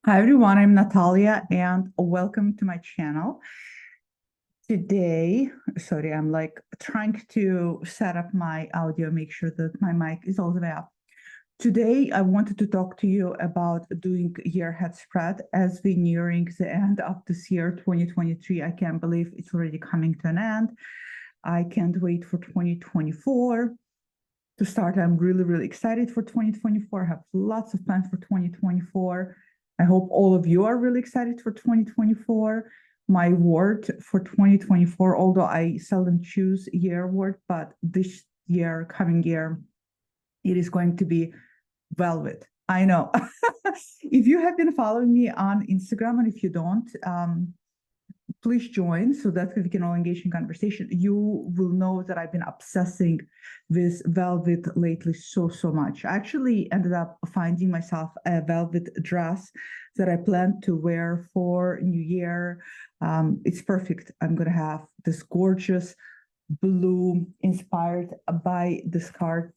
Hi everyone, I'm Natalia and welcome to my channel. Today, sorry, I'm like trying to set up my audio, make sure that my mic is all the way up. Today, I wanted to talk to you about doing year head spread as we're nearing the end of this year, 2023. I can't believe it's already coming to an end. I can't wait for 2024 to start. I'm really, really excited for 2024. I have lots of plans for 2024. I hope all of you are really excited for 2024. My word for 2024, although I seldom choose year word, but this year, coming year, it is going to be velvet. I know. If you have been following me on Instagram, and if you don't, please join so that we can all engage in conversation. You will know that I've been obsessing with velvet lately so much. I actually ended up finding myself a velvet dress that I plan to wear for New Year. It's perfect. I'm going to have this gorgeous blue inspired by this card,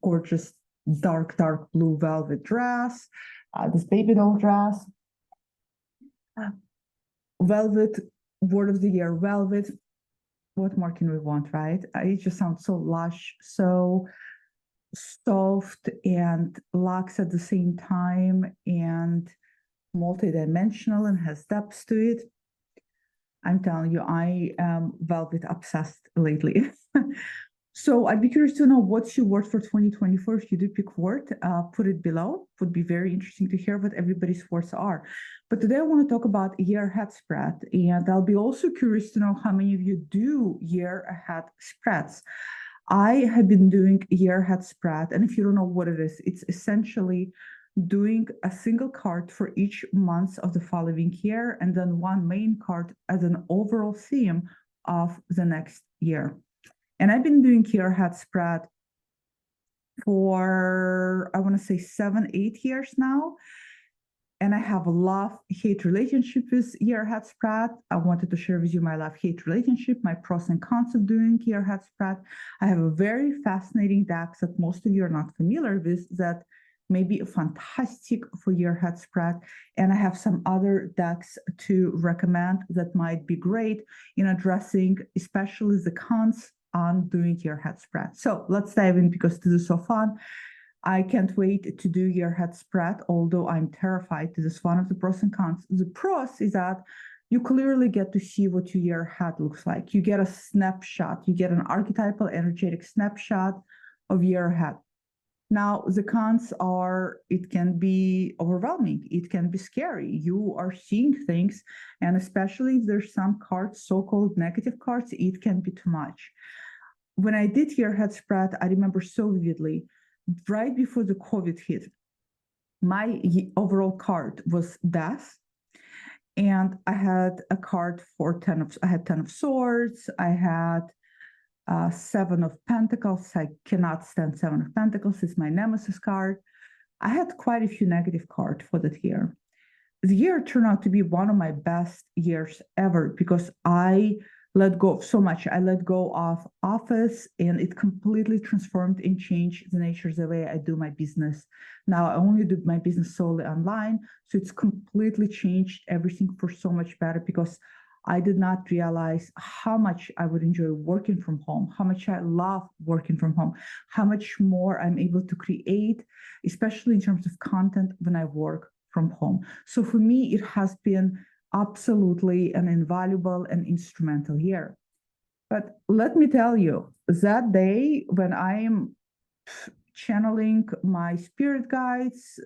gorgeous dark blue velvet dress, this baby doll dress. Velvet, word of the year, velvet. What more can we want, right? It just sounds so lush, so soft and luxe at the same time, and multidimensional and has depths to it. I'm telling you, I am velvet obsessed lately. So I'd be curious to know what's your word for 2024. If you do pick word, put it below. Would be very interesting to hear what everybody's words are. But today I want to talk about year ahead spread. And I'll be also curious to know how many of you do year ahead spreads. I have been doing year ahead spread. And if you don't know what it is, it's essentially doing a single card for each month of the following year, and then one main card as an overall theme of the next year. And I've been doing year ahead spread for, I want to say 7-8 years now. And I have a love-hate relationship with year ahead spread. I wanted to share with you my love-hate relationship, my pros and cons of doing year ahead spread. I have a very fascinating deck that most of you are not familiar with that may be fantastic for year ahead spread. And I have some other decks to recommend that might be great in addressing especially the cons on doing year ahead spread. So let's dive in because this is so fun. I can't wait to do year ahead spread, although I'm terrified. This is one of the pros and cons. The pros is that you clearly get to see what your year ahead looks like. You get a snapshot, you get an archetypal energetic snapshot of year ahead. Now, the cons are it can be overwhelming. It can be scary. You are seeing things, and especially if there's some cards, so-called negative cards, it can be too much. When I did year ahead spread, I remember so vividly, right before the COVID hit, my overall card was death. And I had a card for 10 of swords. I had 7 of Pentacles. I cannot stand 7 of Pentacles. It's my nemesis card. I had quite a few negative cards for that year. The year turned out to be one of my best years ever because I let go of so much. I let go of office and it completely transformed and changed the nature of the way I do my business. Now I only do my business solely online. So it's completely changed everything for so much better because I did not realize how much I would enjoy working from home, how much I love working from home, how much more I'm able to create, especially in terms of content when I work from home. So for me, it has been absolutely an invaluable and instrumental year. But let me tell you, that day when I am channeling my spirit guides,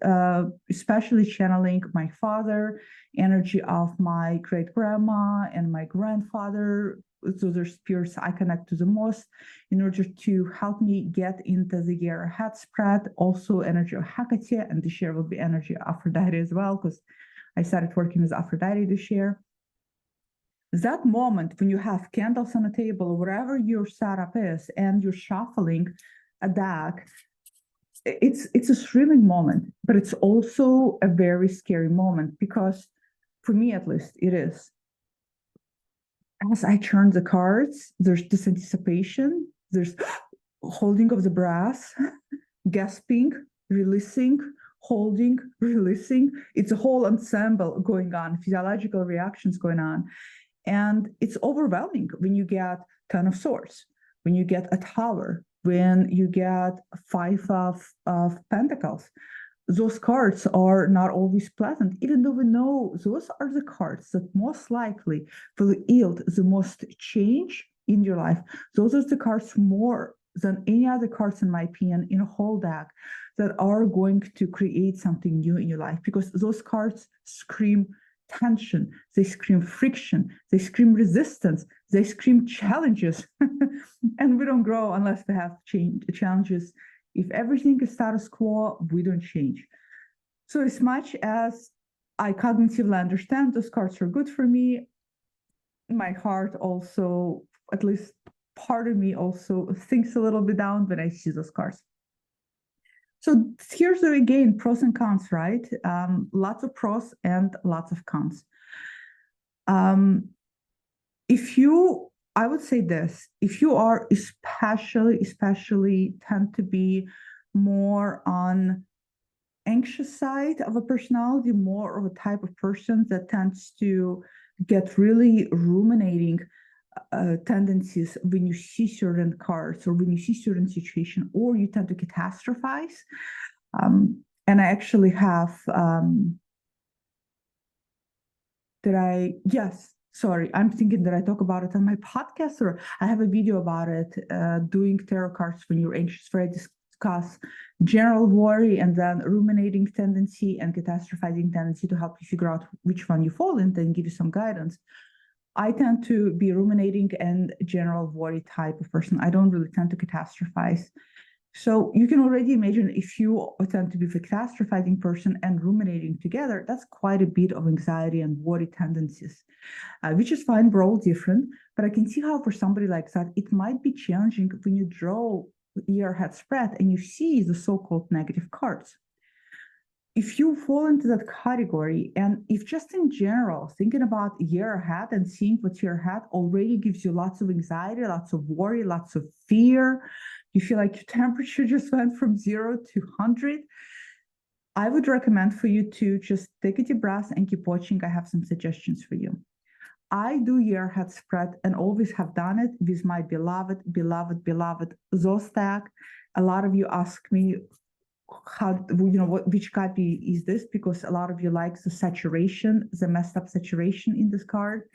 especially channeling my father, energy of my great grandma and my grandfather. Those are spirits I connect to the most in order to help me get into the year ahead spread. Also, energy of Hecate, and this year will be energy of Aphrodite as well, because I started working with Aphrodite this year. That moment when you have candles on the table, or wherever your setup is, and you're shuffling a deck, it's a thrilling moment, but it's also a very scary moment because, for me at least, it is. As I turn the cards, there's this anticipation, there's holding of the breath, gasping, releasing, holding, releasing. It's a whole ensemble going on, physiological reactions going on. And it's overwhelming when you get 10 of swords, when you get a tower, when you get five of pentacles. Those cards are not always pleasant, even though we know those are the cards that most likely will yield the most change in your life. Those are the cards more than any other cards, in my opinion, in a whole deck that are going to create something new in your life, because those cards scream tension, they scream friction, they scream resistance, they scream challenges. And we don't grow unless we have challenges. If everything is status quo, we don't change. So as much as I cognitively understand those cards are good for me, my heart also, at least part of me also thinks a little bit down when I see those cards. So here's again pros and cons, right? Lots of pros and lots of cons. I would say this, if you are especially tend to be more on anxious side of a personality, more of a type of person that tends to get really ruminating tendencies when you see certain cards or when you see certain situation, or you tend to catastrophize. And I actually have, I'm thinking that I talk about it on my podcast, or I have a video about it, doing tarot cards when you're anxious, where I discuss general worry and then ruminating tendency and catastrophizing tendency to help you figure out which one you fall in and give you some guidance. I tend to be ruminating and general worry type of person. I don't really tend to catastrophize. So you can already imagine, if you tend to be a catastrophizing person and ruminating together, that's quite a bit of anxiety and worry tendencies, which is fine. We're all different, but I can see how for somebody like that, it might be challenging when you draw your head spread and you see the so-called negative cards. If you fall into that category, and if just in general, thinking about year ahead and seeing what's year ahead already gives you lots of anxiety, lots of worry, lots of fear, you feel like your temperature just went from 0 to 100, I would recommend for you to just take a deep breath and keep watching. I have some suggestions for you. I do year ahead spread and always have done it with my beloved ZOS deck. A lot of you ask me, which copy is this, because a lot of you like the saturation, the messed up saturation in this card.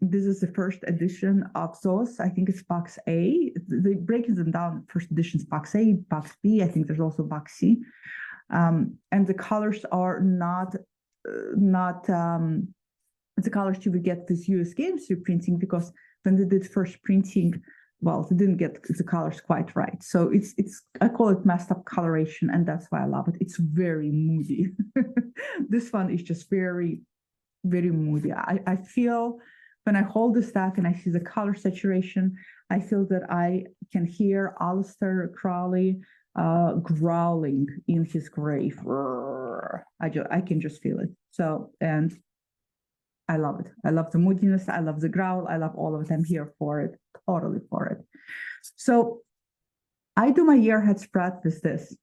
This is the first edition of those. I think it's box A. They breaking them down. First edition is box A, box B. I think there's also box C. And the colors are not the colors you would get with US Games reprinting, because when they did first printing, well, they didn't get the colors quite right. So it's I call it messed up coloration, and that's why I love it. It's very moody. This one is just very, very moody. I feel when I hold this deck and I see the color saturation, I feel that I can hear Aleister Crowley growling in his grave. I can just feel it. So, and I love it. I love the moodiness. I love the growl. I love all of it. I'm here for it. Totally for it. So I do my year ahead spread with this,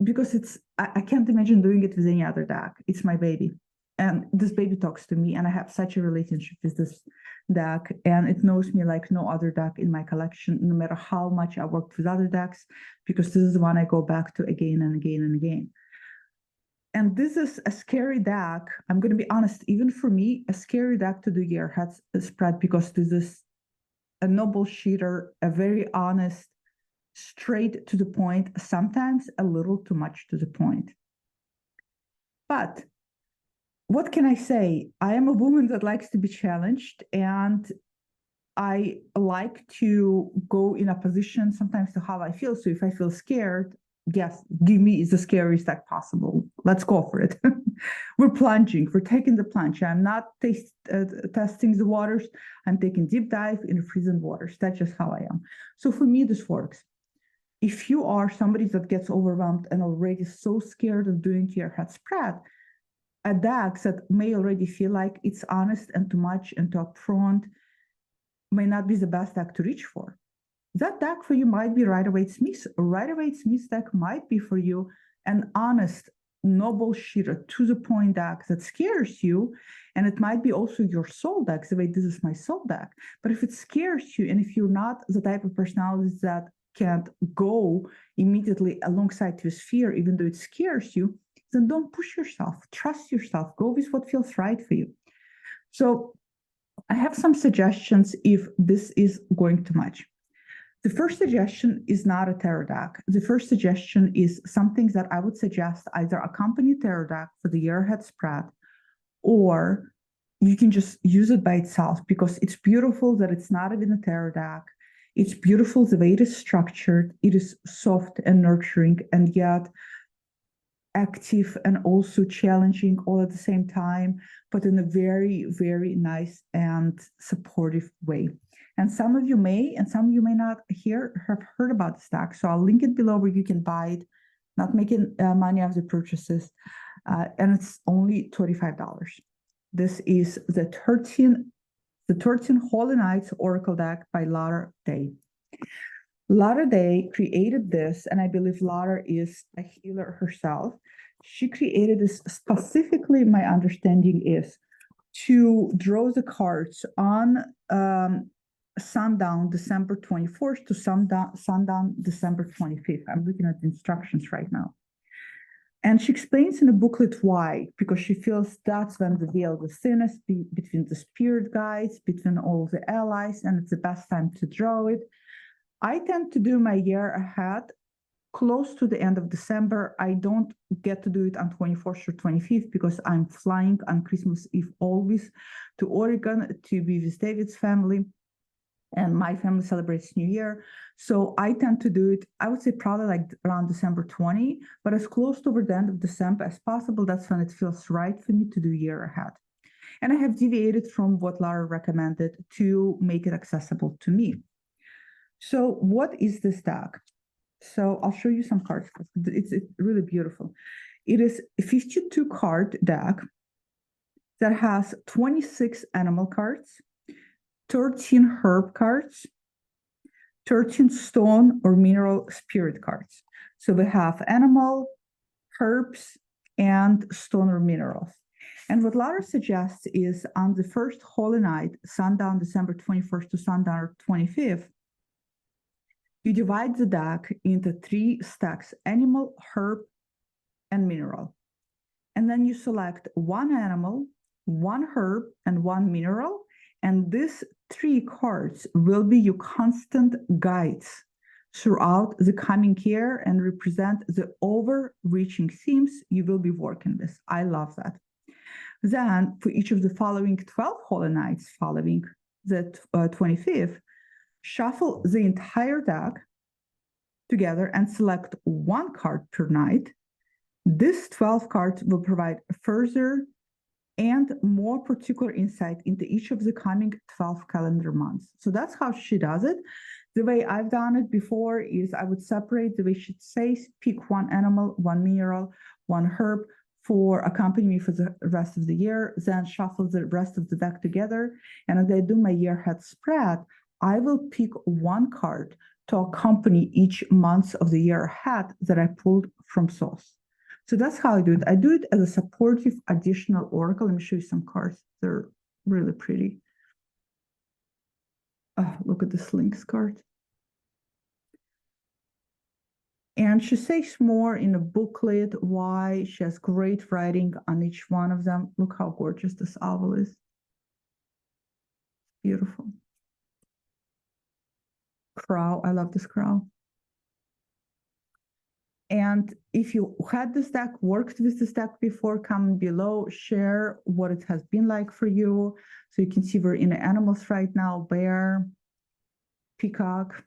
because I can't imagine doing it with any other deck. It's my baby. And this baby talks to me, and I have such a relationship with this deck, and it knows me like no other deck in my collection, no matter how much I worked with other decks, because this is the one I go back to again and again and again. And this is a scary deck. I'm going to be honest, even for me, a scary deck to do year ahead spread, because this is a noble cheater, a very honest, straight to the point, sometimes a little too much to the point. But what can I say? I am a woman that likes to be challenged, and I like to go in a position sometimes to how I feel. So if I feel scared, yes, give me the scariest deck possible. Let's go for it. We're plunging. We're taking the plunge. I'm not testing the waters. I'm taking deep dive in freezing waters. That's just how I am. So for me, this works. If you are somebody that gets overwhelmed and already so scared of doing your head spread, a deck that may already feel like it's honest and too much and too upfront may not be the best deck to reach for. That deck for you might be Rider-Waite Smith. Rider-Waite Smith deck might be for you an honest, no bullshit, to the point deck that scares you. And it might be also your soul deck, the way this is my soul deck. But if it scares you, and if you're not the type of personality that can't go immediately alongside with fear, even though it scares you, then don't push yourself. Trust yourself. Go with what feels right for you. So I have some suggestions if this is going too much. The first suggestion is not a tarot deck. The first suggestion is something that I would suggest either a company tarot deck for the year ahead spread, or you can just use it by itself, because it's beautiful that it's not even a tarot deck. It's beautiful the way it is structured. It is soft and nurturing, and yet active and also challenging all at the same time, but in a very, very nice and supportive way. And some of you may, and some of you may not have heard about this deck. So I'll link it below where you can buy it, not making money off the purchases. And it's only $25. This is the 13 Holy Knights Oracle deck by Lara Day. Lara Day created this, and I believe Lara is a healer herself. She created this specifically, my understanding is, to draw the cards on sundown December 24th to sundown December 25th. I'm looking at the instructions right now. And she explains in the booklet why, because she feels that's when the veil is thinnest between the spirit guides, between all the allies, and it's the best time to draw it. I tend to do my year ahead close to the end of December. I don't get to do it on 24th or 25th because I'm flying on Christmas Eve always to Oregon to be with David's family, and my family celebrates New Year. So I tend to do it, I would say probably like around December 20, but as close to the end of December as possible. That's when it feels right for me to do year ahead. And I have deviated from what Lara recommended to make it accessible to me. So what is this deck? So I'll show you some cards. It's really beautiful. It is a 52 card deck that has 26 animal cards, 13 herb cards, 13 stone or mineral spirit cards. So we have animal, herbs, and stone or minerals. And what Lara suggests is on the first Holy Night, sundown December 21st to sundown 25th, you divide the deck into 3 stacks: animal, herb, and mineral. And then you select 1 animal, 1 herb, and 1 mineral. And these 3 cards will be your constant guides throughout the coming year and represent the overreaching themes you will be working with. I love that. Then for each of the following 12 Holy Nights following the 25th, shuffle the entire deck together and select 1 card per night. This 12 cards will provide further and more particular insight into each of the coming 12 calendar months. So that's how she does it. The way I've done it before is I would separate the way she says, pick 1 animal, 1 mineral, 1 herb for accompany me for the rest of the year, then shuffle the rest of the deck together. And as I do my year ahead spread, I will pick 1 card to accompany each month of the year ahead that I pulled from source. So that's how I do it. I do it as a supportive additional oracle. Let me show you some cards. They're really pretty. Oh, look at this Lynx card. And she says more in a booklet why she has great writing on each one of them. Look how gorgeous this owl is. Beautiful. Crow. I love this crow. And if you had this deck, worked with this deck before, comment below, share what it has been like for you. So you can see we're in animals right now: bear, peacock.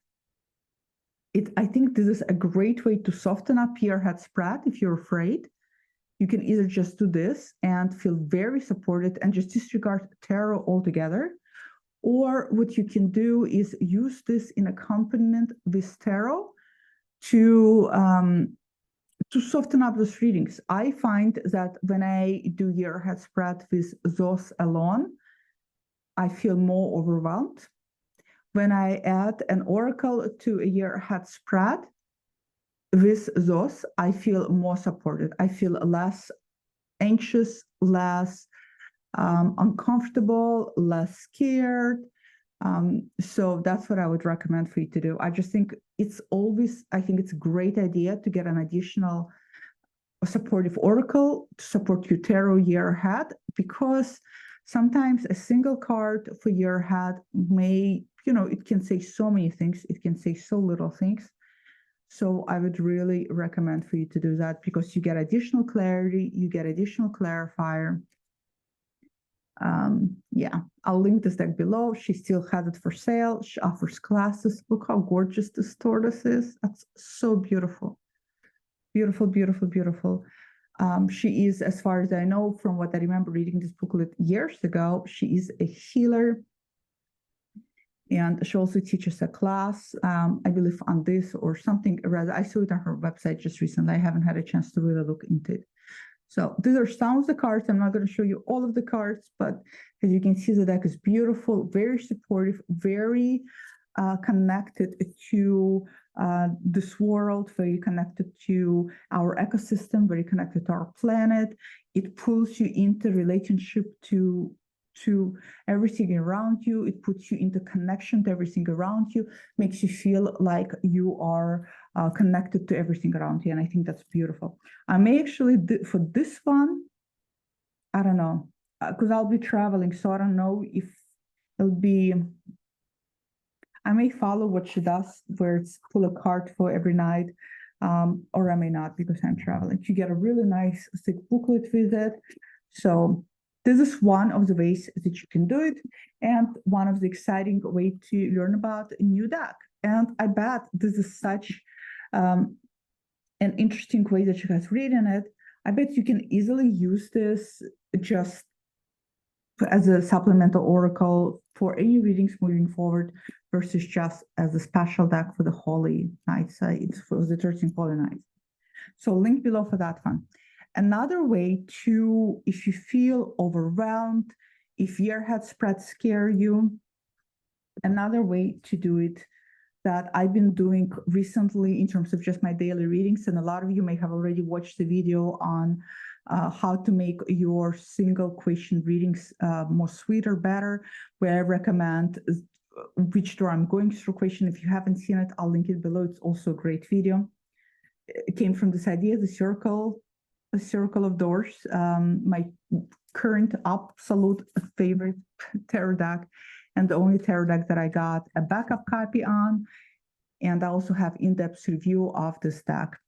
I think this is a great way to soften up your head spread. If you're afraid, you can either just do this and feel very supported and just disregard tarot altogether. Or what you can do is use this in accompaniment with tarot to soften up those readings. I find that when I do year ahead spread with those alone, I feel more overwhelmed. When I add an oracle to a year ahead spread, with those, I feel more supported. I feel less anxious, less uncomfortable, less scared. So that's what I would recommend for you to do. I just think I think it's a great idea to get an additional supportive oracle to support your tarot year ahead, because sometimes a single card for year ahead may, it can say so many things, it can say so little things. So I would really recommend for you to do that, because you get additional clarity, you get additional clarifier. Yeah, I'll link this deck below. She still has it for sale. She offers classes. Look how gorgeous this tortoise is. That's so beautiful. Beautiful, beautiful, beautiful. She is, as far as I know, from what I remember reading this booklet years ago, she is a healer. And she also teaches a class, I believe, on this or something. Rather, I saw it on her website just recently. I haven't had a chance to really look into it. So these are some of the cards. I'm not going to show you all of the cards, but as you can see, the deck is beautiful, very supportive, very connected to this world, very connected to our ecosystem, very connected to our planet. It pulls you into relationship to everything around you. It puts you into connection to everything around you, makes you feel like you are connected to everything around you. And I think that's beautiful. I may actually, for this one, I don't know, because I'll be traveling, so I don't know if it'll be, I may follow what she does, where it's pull a card for every night, or I may not, because I'm traveling. You get a really nice thick booklet with it. So this is one of the ways that you can do it, and one of the exciting way to learn about a new deck. And I bet this is such an interesting way that she has written it. I bet you can easily use this just as a supplemental oracle for any readings moving forward, versus just as a special deck for the Holy Nights. It's for the 13 Holy Nights. So link below for that one. Another way to, if you feel overwhelmed, if year ahead spreads scare you, another way to do it that I've been doing recently in terms of just my daily readings, and a lot of you may have already watched the video on how to make your single question readings more sweeter, better, where I recommend which door I'm going through question. If you haven't seen it, I'll link it below. It's also a great video. It came from this idea, the circle of doors, my current absolute favorite tarot deck, and the only tarot deck that I got a backup copy on. And I also have in-depth review of this deck.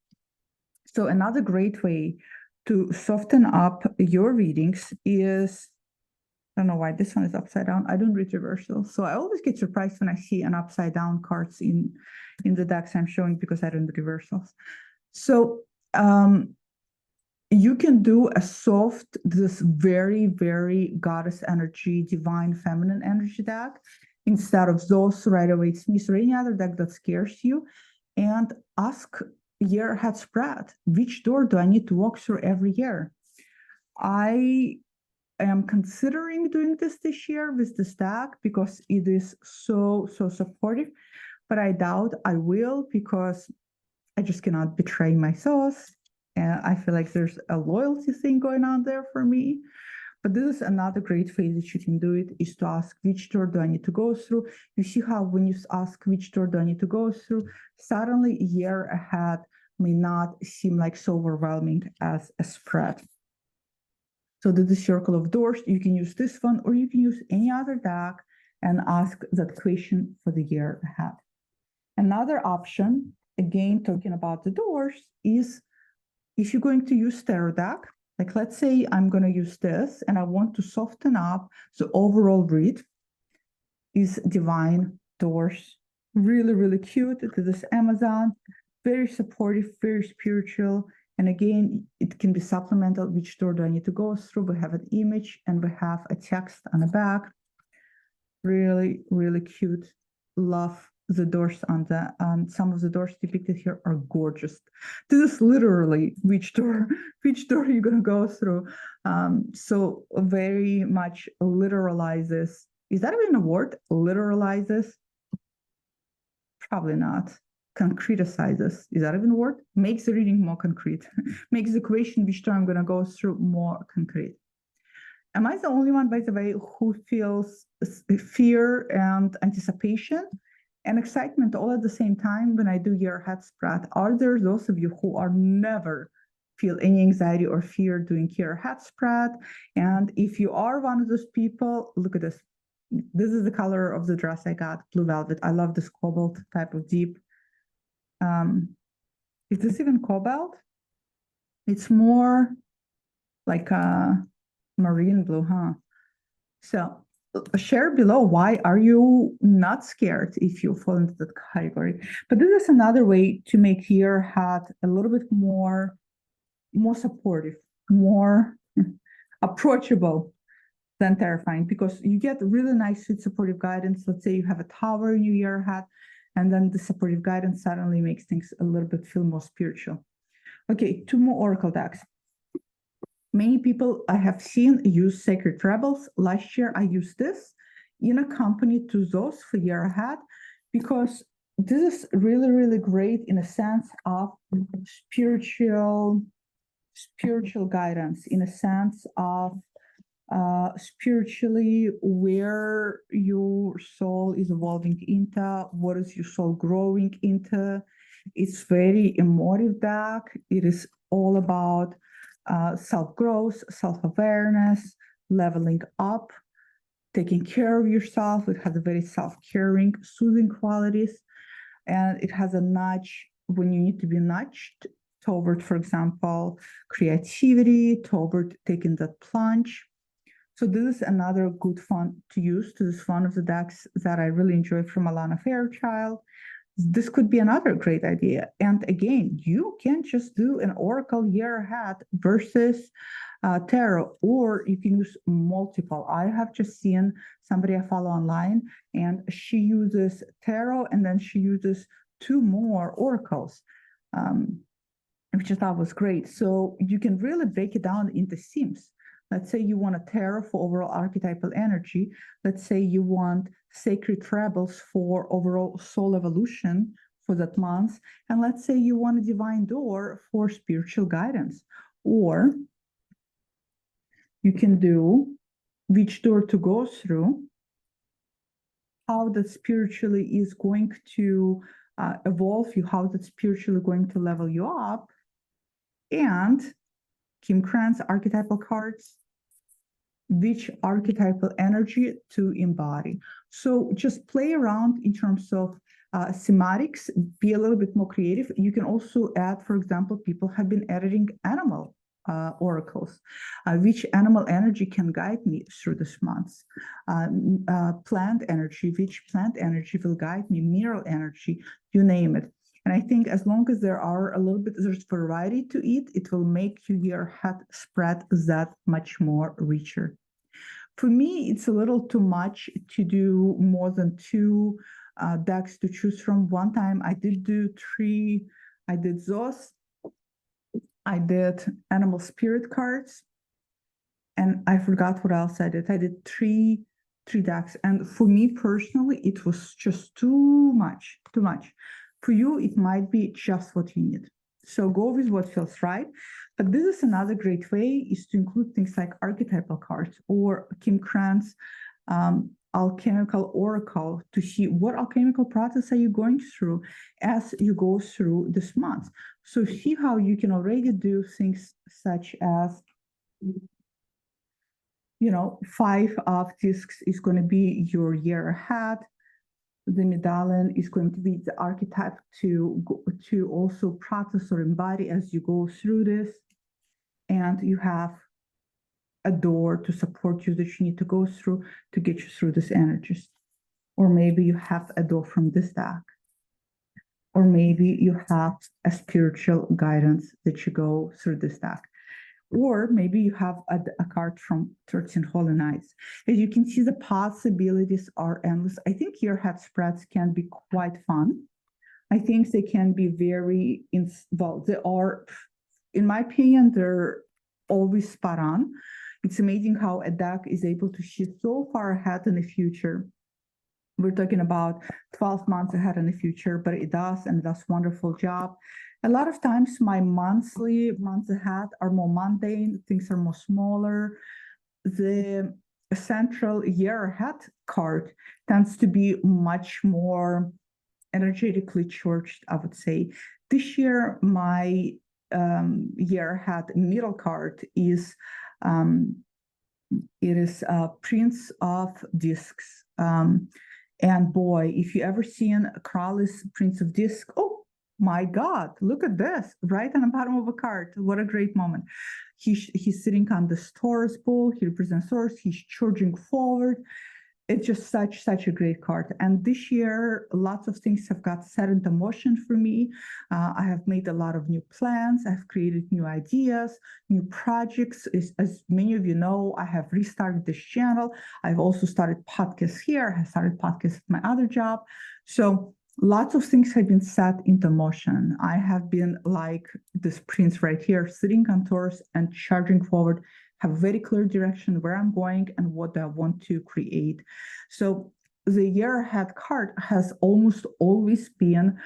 So another great way to soften up your readings is, I don't know why this one is upside down. I don't read reversal. So I always get surprised when I see an upside down cards in the decks I'm showing, because I don't do reversals. So you can do a soft, this very, very goddess energy, divine feminine energy deck, instead of those Rider-Waite-Smith or any other deck that scares you, and ask year ahead spread, which door do I need to walk through every year? I am considering doing this year with this deck because it is so supportive, but I doubt I will, because I just cannot betray my sauce. And I feel like there's a loyalty thing going on there for me. But this is another great way that you can do it, is to ask, which door do I need to go through? You see how when you ask, which door do I need to go through, suddenly a year ahead may not seem like so overwhelming as a spread. So this is Circle of Doors. You can use this one, or you can use any other deck and ask that question for the year ahead. Another option, again, talking about the doors, is if you're going to use tarot deck, like let's say I'm going to use this and I want to soften up the overall read, is Divine Doors. Really, really cute. This is Amazon, very supportive, very spiritual. And again, it can be supplemental. Which door do I need to go through? We have an image and we have a text on the back. Really, really cute. Love the doors on some of the doors depicted here are gorgeous. This is literally which door you're gonna go through. So very much literalizes. Is that even a word? Literalizes? Probably not. concretizes, is that even a word? Makes the reading more concrete, makes the question which term I'm going to go through more concrete. Am I the only one, by the way, who feels fear and anticipation and excitement all at the same time when I do your head spread? Are there those of you who are never feel any anxiety or fear doing your head spread? And if you are one of those people, look at this. This is the color of the dress I got, blue velvet. I love this cobalt type of deep. Is this even cobalt? It's more like a marine blue, huh? So share below, why are you not scared if you fall into that category? But this is another way to make your head a little bit more supportive, more approachable than terrifying, because you get really nice sweet supportive guidance. Let's say you have a tower in your head, and then the supportive guidance suddenly makes things a little bit feel more spiritual. Okay, 2 more oracle decks. Many people I have seen use Sacred Rebels. Last year, I used this in a company to those for year ahead, because this is really, really great in a sense of spiritual guidance, in a sense of spiritually where your soul is evolving into, what is your soul growing into. It's very emotive deck. It is all about self-growth, self-awareness, leveling up, taking care of yourself. It has a very self-caring, soothing qualities. And it has a nudge when you need to be nudged toward, for example, creativity, toward taking that plunge. So this is another good font to use. This is one of the decks that I really enjoy from Alana Fairchild. This could be another great idea. And again, you can just do an Oracle year ahead versus tarot, or you can use multiple. I have just seen somebody I follow online, and she uses tarot, and then she uses 2 more oracles, which I thought was great. So you can really break it down into themes. Let's say you want a tarot for overall archetypal energy. Let's say you want Sacred Rebels for overall soul evolution for that month. And let's say you want a Divine Door for spiritual guidance. Or you can do which door to go through, how that spiritually is going to evolve you, how that's spiritually going to level you up, and Kim Krans archetypal cards, which archetypal energy to embody. So just play around in terms of thematics, be a little bit more creative. You can also add, for example, people have been editing animal oracles. Which animal energy can guide me through this month? Plant energy, which plant energy will guide me? Mineral energy, you name it. And I think as long as there's variety to it, it will make your head spread that much more richer. For me, it's a little too much to do more than 2 decks to choose from. One time I did do 3. I did those. I did animal spirit cards. And I forgot what else I did. I did 3 decks. And for me personally, it was just too much. For you, it might be just what you need. So go with what feels right. But this is another great way, is to include things like archetypal cards or Kim Krans alchemical oracle, to see what alchemical process are you going through as you go through this month. So see how you can already do things such as, 5 of discs is going to be your year ahead. The medallion is going to be the archetype to also process or embody as you go through this. And you have a door to support you that you need to go through to get you through these energies. Or maybe you have a door from this deck. Or maybe you have a spiritual guidance that you go through this deck. Or maybe you have a card from 13 Holy Knights. As you can see, the possibilities are endless. I think your head spreads can be quite fun. I think they can be very, they are, in my opinion, they're always spot on. It's amazing how a deck is able to see so far ahead in the future we're talking about 12 months ahead in the future, but it does, and it does a wonderful job. A lot of times my months ahead are more mundane, things are more smaller. The central year ahead card tends to be much more energetically charged, I would say. This year, my year ahead middle card is it is Prince of Discs. And boy, if you ever seen Crowley's Prince of Disc, oh my God, look at this, right on the bottom of a card. What a great moment. He's sitting on the Taurus bull, he represents Taurus, he's charging forward. It's just such a great card. And this year, lots of things have got set into motion for me. I have made a lot of new plans. I've created new ideas, new projects. As many of you know, I have restarted this channel. I've also started podcasts here. I started podcasts at my other job. So lots of things have been set into motion. I have been like this prince right here, sitting on Taurus and charging forward, have a very clear direction where I'm going and what I want to create. So the year ahead card has almost always been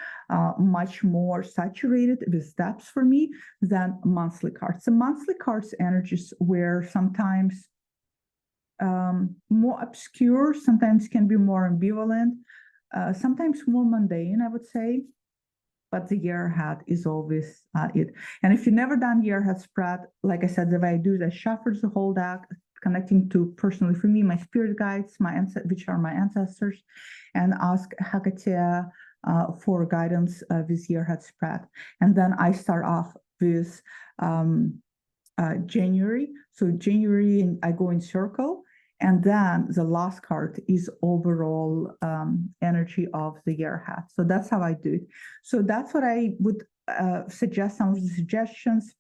much more saturated with steps for me than monthly cards. The monthly cards energies were sometimes more obscure, sometimes can be more ambivalent, sometimes more mundane, I would say. But the year ahead is always it. And if you've never done year ahead spread, like I said, the way I do is I shuffle the whole deck, connecting to personally for me, my spirit guides, which are my ancestors, and ask Hecate for guidance with year ahead spread. And then I start off with January. So January, I go in circle. And then the last card is overall energy of the year ahead. So that's how I do it. So that's what I would suggest, some of the suggestions,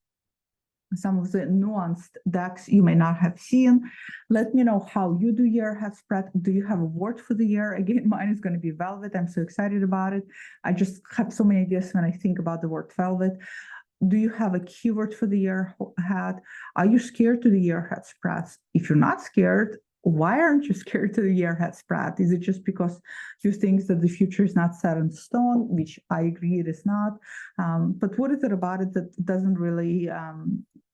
some of the nuanced decks you may not have seen. Let me know how you do year ahead spread. Do you have a word for the year? Again, mine is going to be velvet. I'm so excited about it. I just have so many ideas when I think about the word velvet. Do you have a keyword for the year ahead? Are you scared to the year ahead spreads? If you're not scared, why aren't you scared to the year ahead spread? Is it just because you think that the future is not set in stone, which I agree it is not? But what is it about it that doesn't really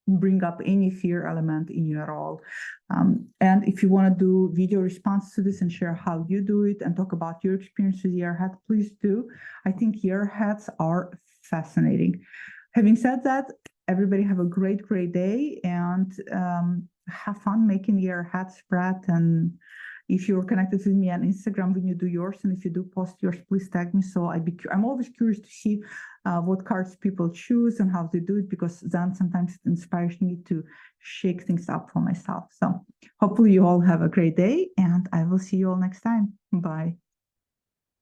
bring up any fear element in you at all? And if you want to do video response to this and share how you do it and talk about your experience with year ahead, please do. I think year aheads are fascinating. Having said that, everybody have a great day, and have fun making your hat spread. And if you're connected with me on Instagram when you do yours, and if you do post yours, please tag me. So I'm always curious to see what cards people choose and how they do it, because then sometimes it inspires me to shake things up for myself. So hopefully you all have a great day, and I will see you all next time. Bye.